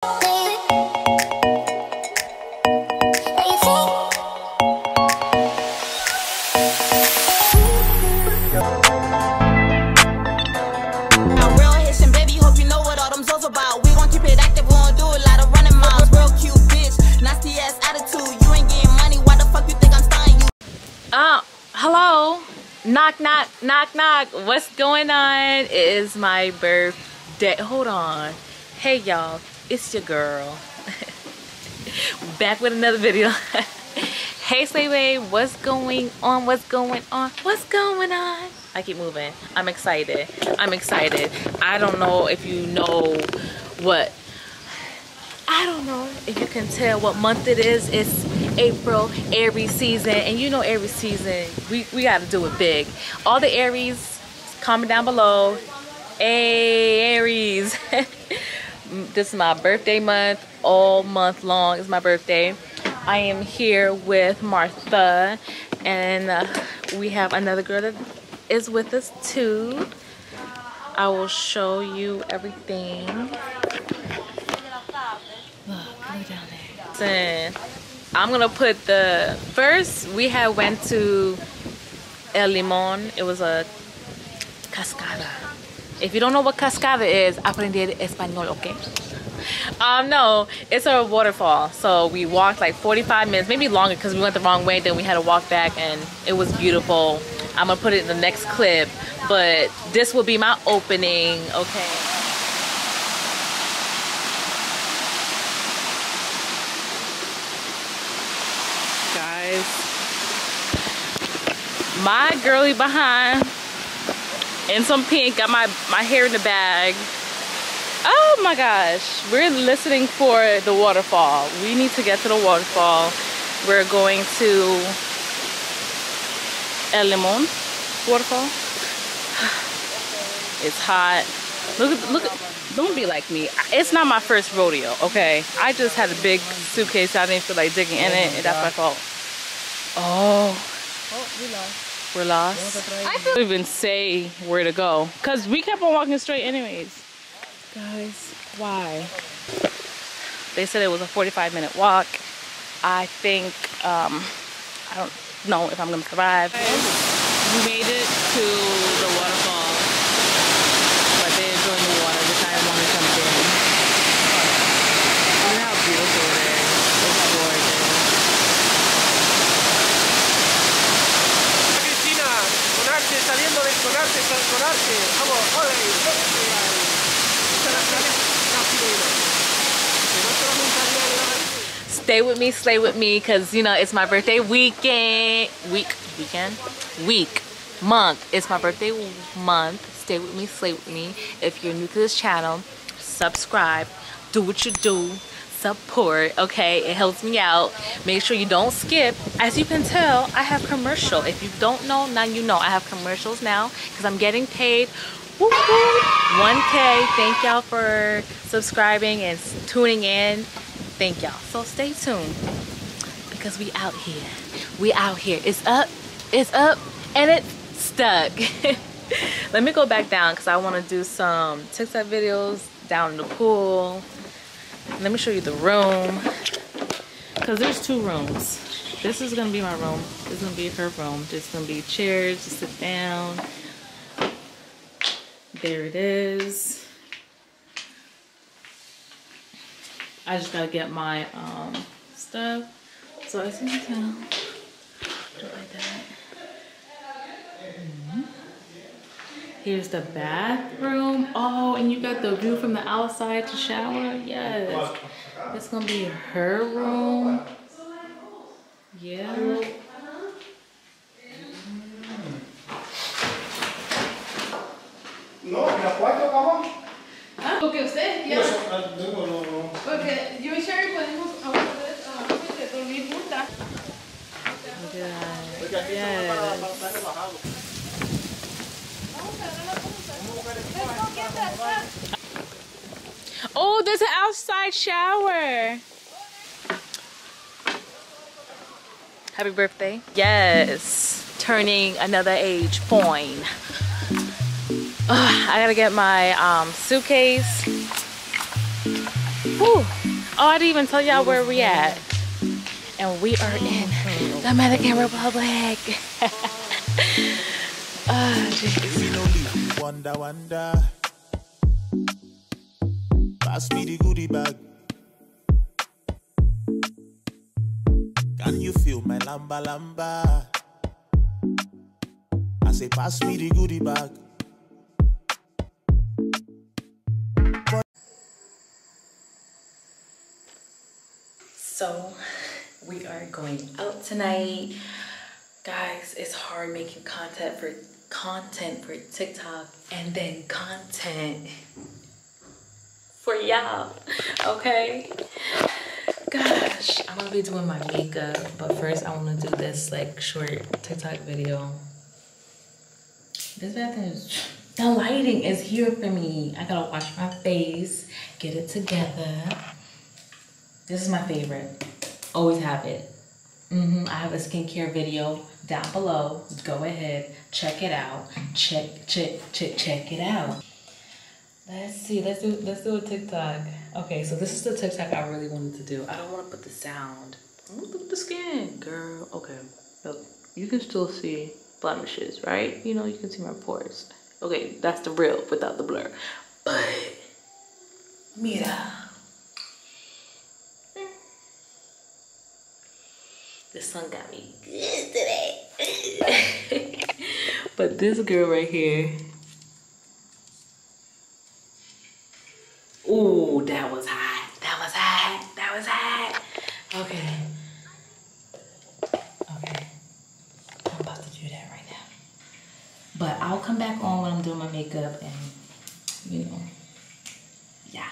Hello, knock knock knock knock. What's going on? It is my birthday. Hold on. Hey y'all, it's your girl back with another video. Hey Slayway, what's going on? What's going on? What's going on? I keep moving. I'm excited. I'm excited. I don't know if you know what, I don't know if you can tell what month it is. It's April, Aries season, and you know Aries season, we got to do it big. All the Aries, comment down below. Hey Aries. This is my birthday month. All month long is my birthday. I am here with Martha, and we have another girl that is with us too. I will show you everything. Look down there. Listen, I'm gonna put the first. We had went to El Limon. It was a cascada. If you don't know what cascada is, aprender español, okay? No, it's a waterfall. So we walked like 45 minutes, maybe longer, because we went the wrong way. Then we had to walk back, and it was beautiful. I'm gonna put it in the next clip, but this will be my opening, okay? My girly behind in some pink, got my hair in the bag. Oh my gosh, we're listening for the waterfall. We need to get to the waterfall. We're going to El Limon waterfall. It's hot. Look, don't be like me. It's not my first rodeo, okay? I just had a big suitcase. I didn't feel like digging in it, and that's my fault. Oh, we lost. We're lost. I don't even say where to go, because we kept on walking straight anyways. Guys, why? They said it was a 45-minute walk. I think, I don't know if I'm going to survive. We made it to the waterfall, but they didn't join the water, which I want to jump in. Look at how beautiful it is. It's gorgeous. Saliendo de conarte, vamos, ole, stay with me, slay with me, because you know it's my birthday week, month. It's my birthday month. Stay with me, slay with me. If you're new to this channel, subscribe, do what you do, support, okay? It helps me out. Make sure you don't skip. As you can tell, I have commercial. If you don't know, now you know. I have commercials now because I'm getting paid. Woo -woo. 1K. Thank y'all for subscribing and tuning in. Thank y'all. So stay tuned because we out here. We out here. It's up, and it's stuck. Let me go back down because I want to do some TikTok videos down in the pool. Let me show you the room, because there's two rooms. This is gonna be my room. This is gonna be her room. There's gonna be chairs to sit down. There it is. I just gotta get my stuff. So as you can tell, do it like that. Here's the bathroom. Oh, and you got the view from the outside to shower. Yes. It's gonna be her room. Yeah. No, las cuatro camas. Porque ustedes quieran. Porque yo y Sherry podemos dormir juntas. Yes. Oh, there's an outside shower. Happy birthday. Yes. Turning another age point. I gotta get my suitcase. Whew. Oh, I didn't even tell y'all where we at. And we are in Dominican Republic. Oh, jeez. Wonder, wonder. Pass me the goodie bag. Can you feel my lamba lamba? I say pass me the goodie bag. So we are going out tonight. Guys, it's hard making content for TikTok and then content for y'all, okay? Gosh, I'm gonna be doing my makeup, but first I want to do this like short TikTok video. This bathroom is, the lighting is here for me. I gotta wash my face, get it together. This is my favorite. Always have it. I have a skincare video down below. Go ahead, check it out. Check it out. Let's see. Let's do a TikTok. Okay, so this is the TikTok I really wanted to do. I don't want to put the sound. I want to put the skin, girl. Okay, look, you can still see blemishes, right? You know, you can see my pores. Okay, that's the real without the blur. But mira. The sun got me good today. But this girl right here. Ooh, that was hot. That was hot. That was hot. Okay. Okay. I'm about to do that right now. But I'll come back on when I'm doing my makeup and, you know, yeah.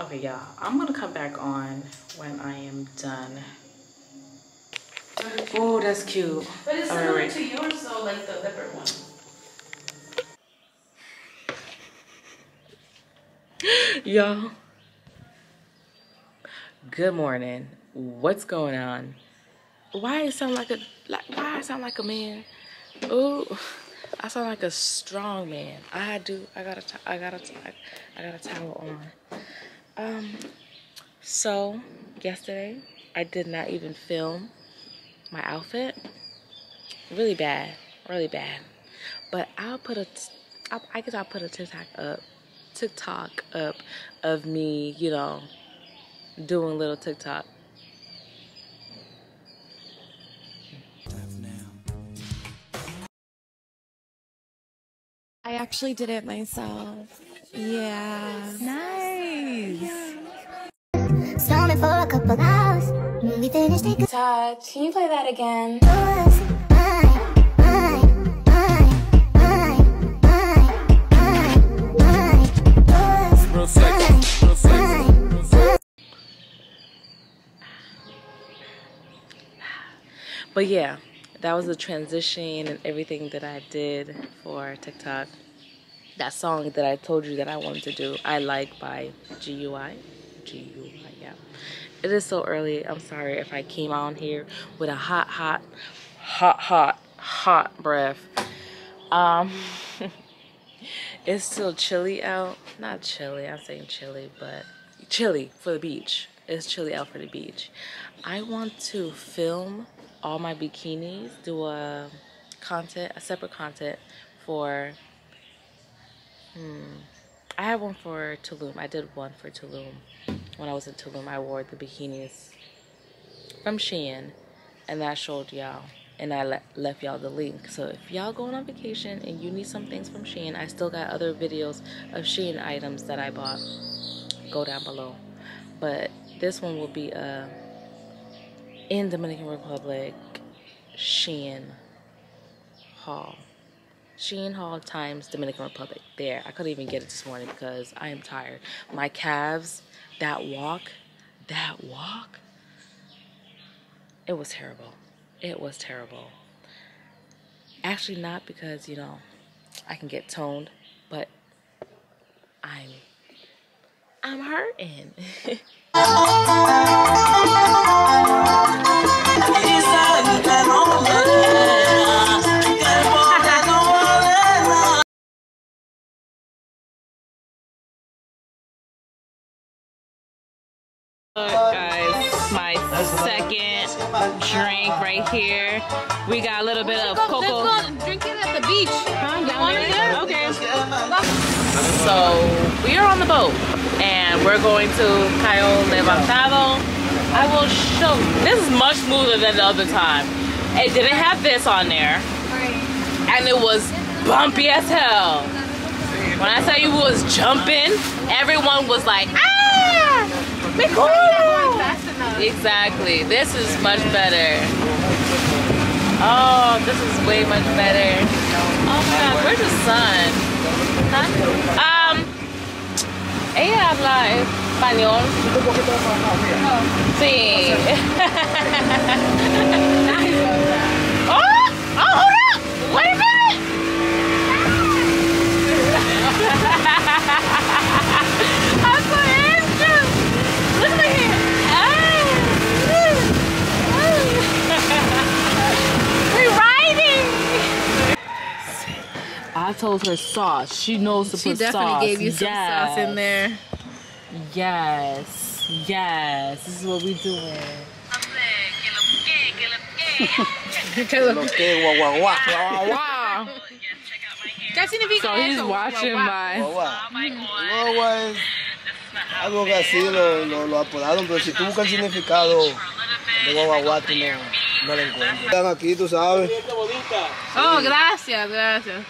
Okay, y'all, I'm gonna come back on when I am done. Oh, that's cute. But it's similar to yours, so like the leopard one. Y'all, good morning. What's going on? Why I sound like a man? Oh, I sound like a strong man. I got a towel on. So yesterday I did not even film my outfit. Really bad. But I guess I'll put a TikTok up of me, you know, doing little TikTok. I actually did it myself. Yeah. Nice. Snowman for a couple hours. We finished taking Todd, can you play that again? Real sexy, real sexy. But yeah, that was the transition and everything that I did for TikTok. That song that I told you that I wanted to do, I Like by GUI, yeah. It is so early. I'm sorry if I came on here with a hot breath. It's still chilly out. Not chilly, I'm saying chilly, but chilly for the beach. It's chilly out for the beach. I want to film all my bikinis, do a separate content for, I have one for Tulum. I did one for Tulum. When I was in Tulum, I wore the bikinis from Shein, and that showed y'all. and I left y'all the link. So if y'all going on vacation and you need some things from Shein, I still got other videos of Shein items that I bought. Go down below. But this one will be in Dominican Republic Shein haul. Shein haul times Dominican Republic. There, I couldn't even get it this morning because I am tired. My calves, that walk, it was terrible. It was terrible. Actually not because, you know, I can get toned, but I'm hurting. Guys, my second drink right here. We got a little bit of cocoa. Let's go drink it at the beach. Huh? Down there? Okay. So we are on the boat and we're going to Cayo Levantado. I will show you. This is much smoother than the other time. It didn't have this on there. And it was bumpy as hell. When I tell you it was jumping, everyone was like, ah! Be cool! Exactly. This is much better. Oh, this is way much better. Oh my God, where's the sun? Huh? Ella habla español. Sí. Oh, hold up! Wait a minute! I'm so anxious. Look at my hair. We're riding. I told her sauce. She knows to put sauce. She definitely gave you some sauce in there. Yes. Yes. This is what we doing. So he's watching my... Guagua es algo que así lo apodaron, pero si tú buscas el significado de guagua, tú no lo encuentras. Están aquí, tú sabes. Oh, gracias, gracias.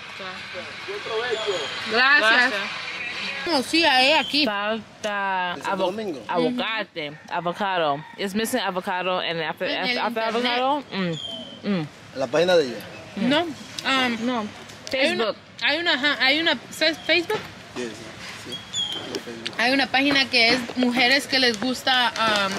Gracias. No, sí, aquí. Falta avocado. It's missing avocado, and after avocado, La página de ella. No, no. Facebook. Hay una Facebook. Sí. Hay una página que es mujeres que les gusta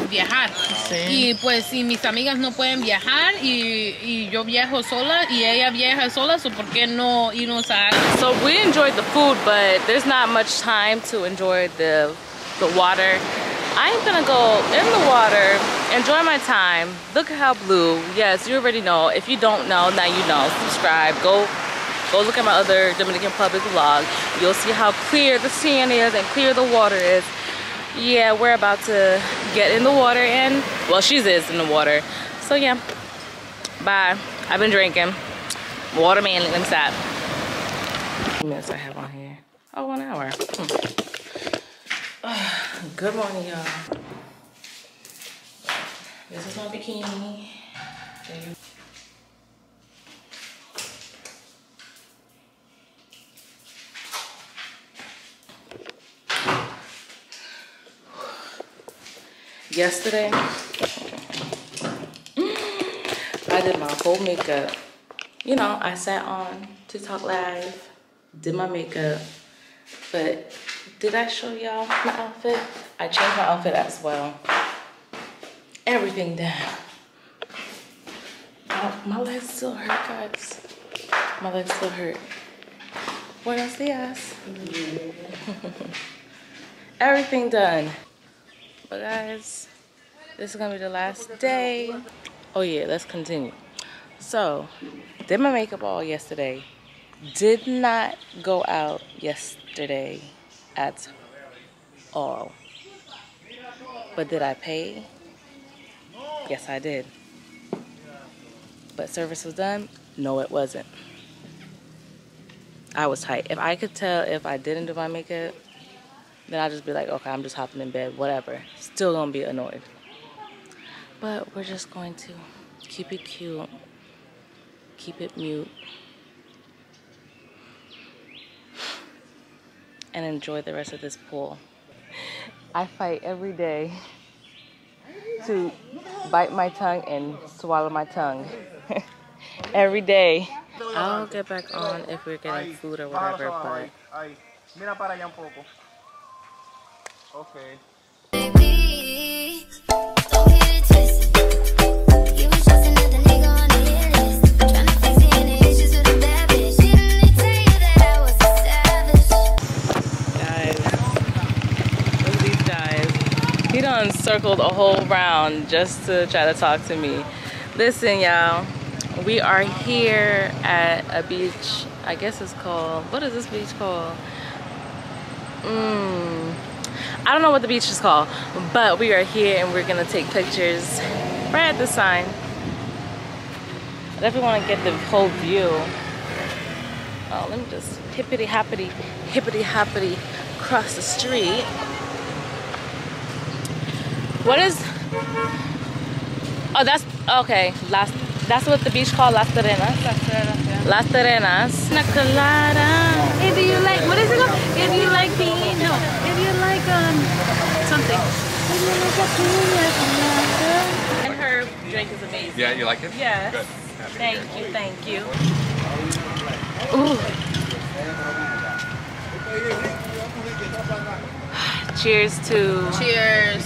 viajar. Sí. Y pues si mis amigas no pueden viajar y yo viajo sola y ella viaja sola, so ¿por qué no irnos a... So we enjoyed the food, but there's not much time to enjoy the water. I'm gonna go in the water, enjoy my time. Look at how blue. Yes, you already know. If you don't know, now you know. Subscribe. Go look at my other Dominican Republic vlog. You'll see how clear the sand is and clear the water is. Yeah, we're about to get in the water and, well, she is in the water. So yeah, bye. I've been drinking. Waterman, let me stop. How many minutes I have on here? Oh, 1 hour. Good morning, y'all. This is my bikini. Yesterday, I did my whole makeup. You know, I sat on TikTok Live, did my makeup, but did I show y'all my outfit? I changed my outfit as well. Everything done. My legs still hurt, guys. My legs still hurt. Buenos dias. Everything done. But guys, this is gonna be the last day. Oh yeah, let's continue. So, did my makeup all yesterday. Did not go out yesterday at all. But did I pay? Yes, I did. But service was done? No, it wasn't. I was tight. If I could tell if I didn't do my makeup, then I'll just be like, okay, I'm just hopping in bed, whatever. Still gonna be annoyed. But we're just going to keep it cute keep it mute, and enjoy the rest of this pool. I fight every day to bite my tongue and swallow my tongue. Every day. I'll get back on if we're getting food or whatever, but Mira para allá un poco. Okay. Baby, don't get it twisted. You was just another nigga on the hit list. Tryna fix any issues with a bad bitch. Didn't they tell you that I was a savage? guys, look at these guys. He done circled a whole round just to try to talk to me. Listen, y'all, we are here at a beach. I guess it's called, what is this beach called? I don't know what the beach is called, but we are here and we're gonna take pictures right at the sign. I definitely want to get the whole view. Oh, let me just hippity hoppity cross the street. What is? Oh, that's okay. That's what the beach called, Las Terranas. Las Terranas. Una colada. If you like, what is it called? If you like being, no. If you like something. And her drink is amazing. Yeah, you like it? Yes. Good. Thank you. Ooh. Cheers to. Cheers.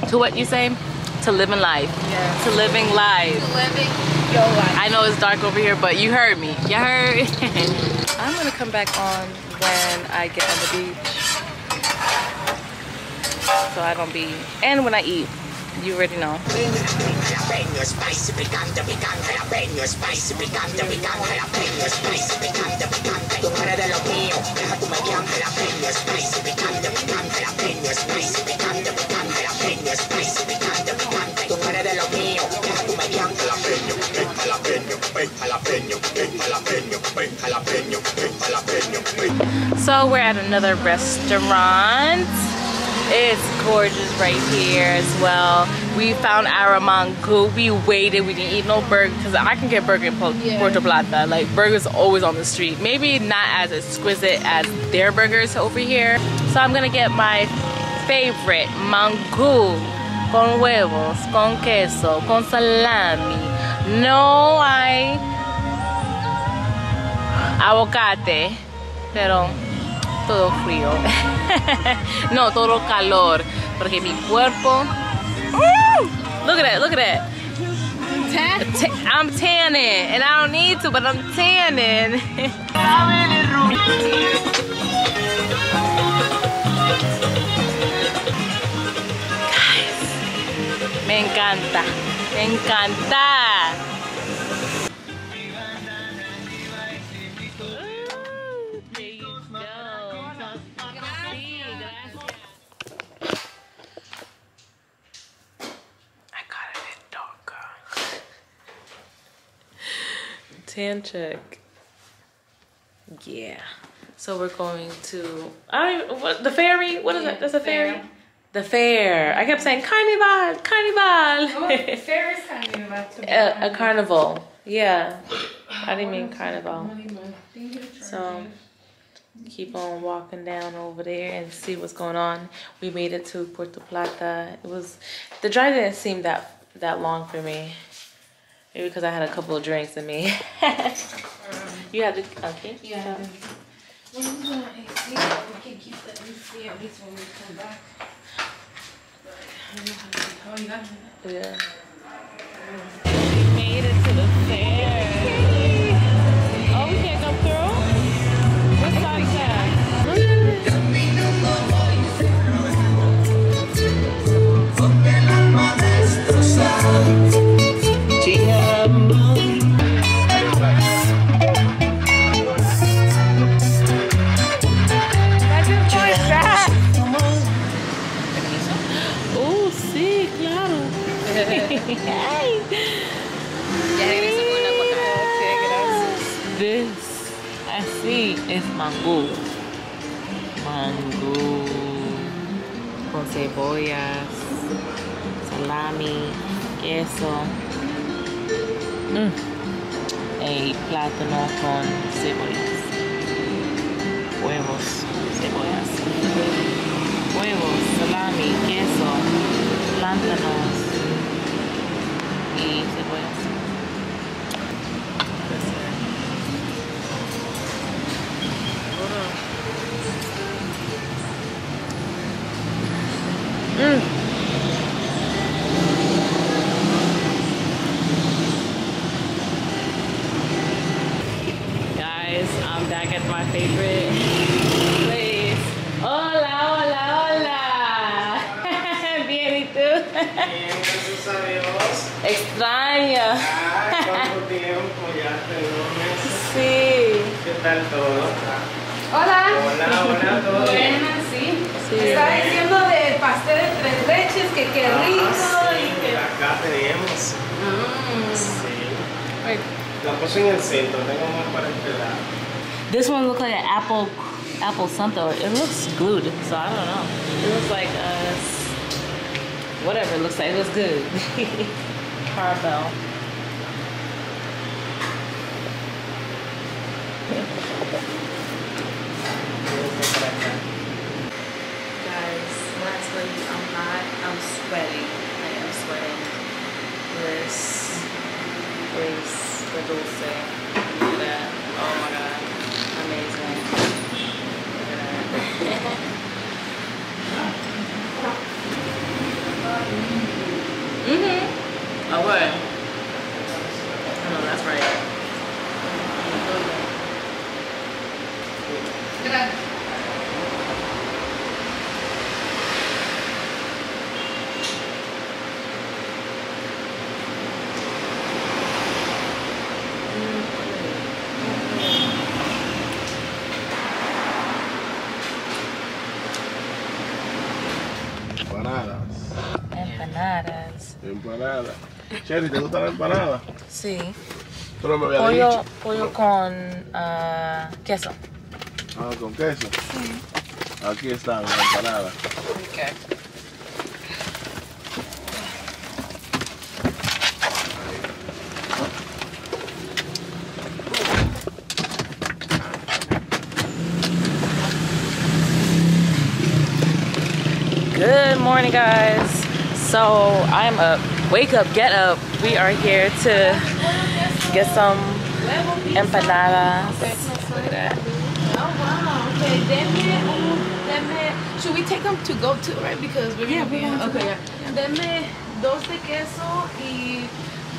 To what you say? To living life. Yes. To living life. Living your life. I know it's dark over here, but you heard me. You heard? I'm gonna come back on when I get on the beach. So I don't be, and when I eat. You already know. Jalapeño, spicy, picante, picante. Jalapeño, spicy, picante, picante. Jalapeño, spicy, picante, picante. Tú no eres de los míos, deja tu mediante. Jalapeño, spicy, picante, picante. Jalapeño, spicy, picante, picante. Jalapeño, spicy, picante, picante. Tú no eres de los míos, deja tu mediante. Jalapeño, jalapeño, jalapeño, jalapeño, jalapeño, jalapeño. So we're at another restaurant. It's gorgeous right here as well. We found our mango. We waited. We didn't eat no burger because I can get burger in Puerto Plata. Like, burgers always on the street. Maybe not as exquisite as their burgers over here. So I'm gonna get my favorite mango con huevos, con queso, con salami. No hay aguacate, pero todo frío. No, todo calor, porque mi cuerpo. Look at that, look at that. I'm tanning, and I don't need to, but I'm tanning. Guys, me encanta, me encanta. Tan check. Yeah. So we're going to the ferry. What is that? That's a ferry. The fair. I kept saying carnival, carnival. Oh, the fair is carnival. A carnival. Yeah. I didn't mean carnival. So keep on walking down over there and see what's going on. We made it to Puerto Plata. The drive didn't seem that long for me. Maybe because I had a couple of drinks in me. You have the okay? Yeah. We can keep the AC at least when we come back. Oh, you got it? Yeah. We made it to the fair. Oh, we can't come through? What side is that? This, I see, is mango. Mango. Con cebollas. salami, queso. Y plátano con cebollas. Huevos, cebollas. Huevos, salami, queso, plátanos y cebollas. Guys, I'm back at my favorite place. Hola, hola, hola. Bien, ¿y tú? Bien, gracias a Dios. Extraña. ¿Cuánto tiempo? Ya hace 2 meses. Sí. ¿Qué tal todo? Hola. Hola, ¿todo bien? Buenas, sí. Sí. Estaba diciendo del pastel de 3 leches, que qué rico. Sí, y que... acá tenemos. Sí. La puse en el centro, tengo más para este lado. This one looks like an apple something. It looks glued, so I don't know. It looks like whatever it looks like. It looks good. Caramel. Guys, when I tell you I'm hot, I'm sweating. I am sweating. This place, the dulce. Look at that. Oh my god. Amazing. Look at that. Oh, what? Oh, that's right. Empanadas. Empanada. Cherry, ¿te gusta la empanada? Sí. Tú no me habías dicho. Pollo con queso. Ah, con queso. Aquí está la empanada. Okay. Good morning, guys. So I'm up. Wake up, get up. We are here to get some empanadas. Look at that. Oh, wow. Okay, should we take them to go to, right? Because we're going to be in. Okay, yeah. Deme 2 de queso y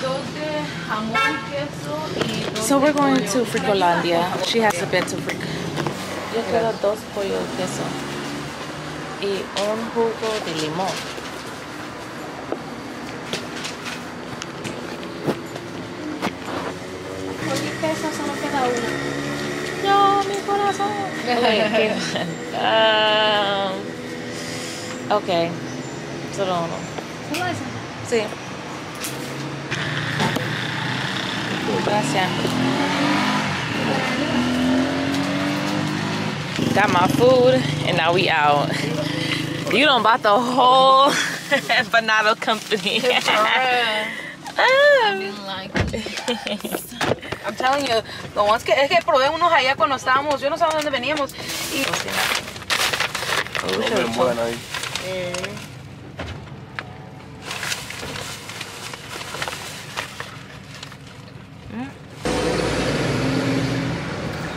2 de jamón y queso y 2 So we're de going pollo. to Fricolandia. She hasn't been to Fricolandia. Yo quiero 2 pollo de queso y un jugo de limón. ¿Por qué queso solo queda uno? Yo, mi corazón. Okay, solo uno. ¿Solo eso? Sí. Gracias. Got my food and now we out. You done bought the whole empanada company. I didn't like it. I'm telling you, the ones que es que probé unos allá cuando estábamos, yo no sabía dónde veníamos. Y... Bien buena ahí.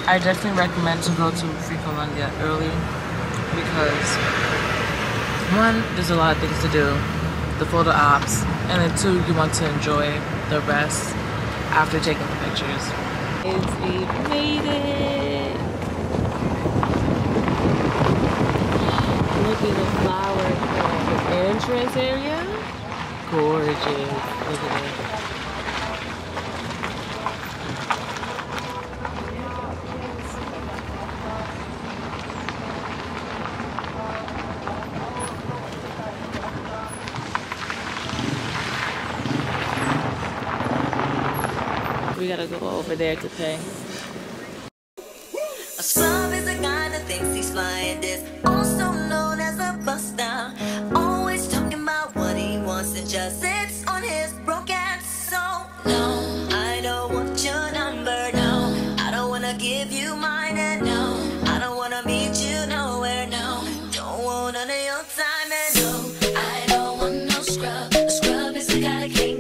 I definitely recommend to go to Fricolandia early because 1, there's a lot of things to do, the photo ops, and then 2, you want to enjoy the rest after taking the pictures. We made it. Look at the flowers at the entrance area. Gorgeous. Look at it. We gotta go over there to pay. A scrub is a guy that thinks he's flying this, also known as a buster. Always talking about what he wants and just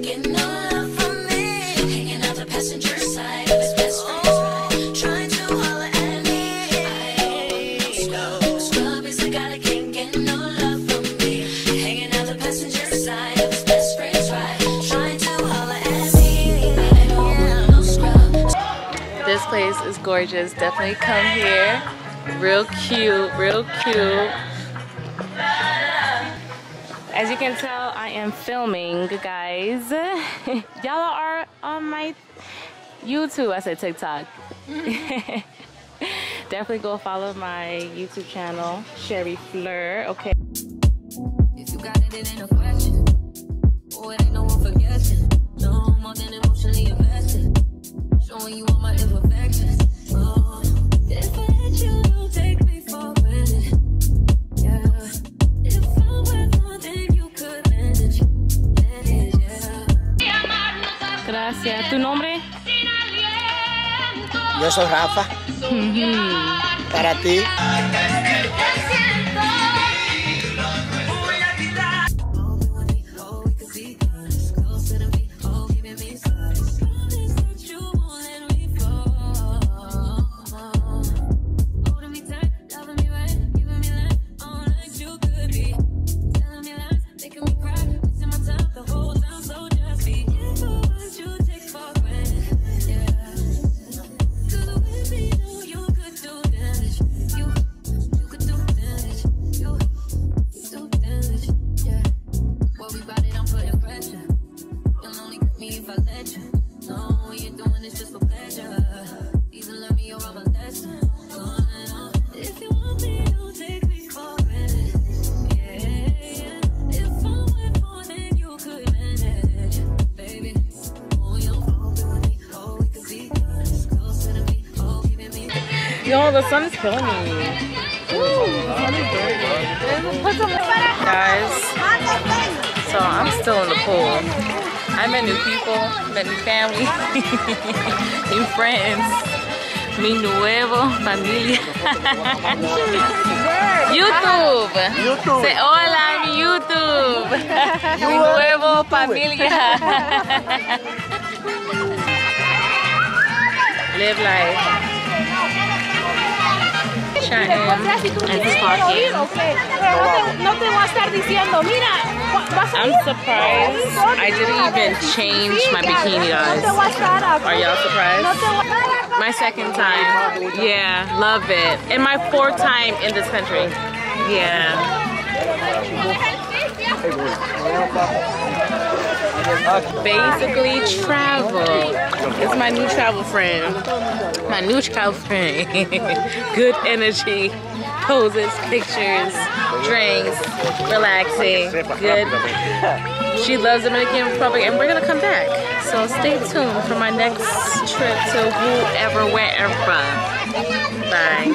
get no love from me. Hanging out the passenger side of his best friend's ride, trying to holler at me. Scrub is the guy that can't get no love from me. Hanging out the passenger side of his best friend's ride, trying to holler at me. I don't want no scrub. This place is gorgeous. Definitely come here. Real cute, real cute. As you can tell, I am filming, guys. Y'all are on my YouTube. I said TikTok. Definitely go follow my YouTube channel, Sherry Fleur. Okay. If you got it, it ain't a question. Oh, it ain't no one forgetting. No more than emotionally invested. Showing you all my imperfections. Oh, if I let you, don't take me for granted. Yeah. If I were more than you could manage. Yeah. Gracias. ¿Tu nombre? Yo soy Rafa. Para ti. Yo, the sun is killing me. Guys, so I'm still in the pool. I met new people, met new family, new friends, mi nuevo familia. YouTube. Say hola, mi YouTube. Mi nuevo familia. Live life. And this parking. I'm surprised I didn't even change my bikini, guys. Are y'all surprised? My second time. Yeah, love it. And my fourth time in this country. Yeah. Basically travel. It's my new travel friend. My new travel friend. Good energy, poses, pictures, drinks, relaxing, good. She loves Dominican Republic and we're gonna come back. So stay tuned for my next trip to whoever, wherever. Bye.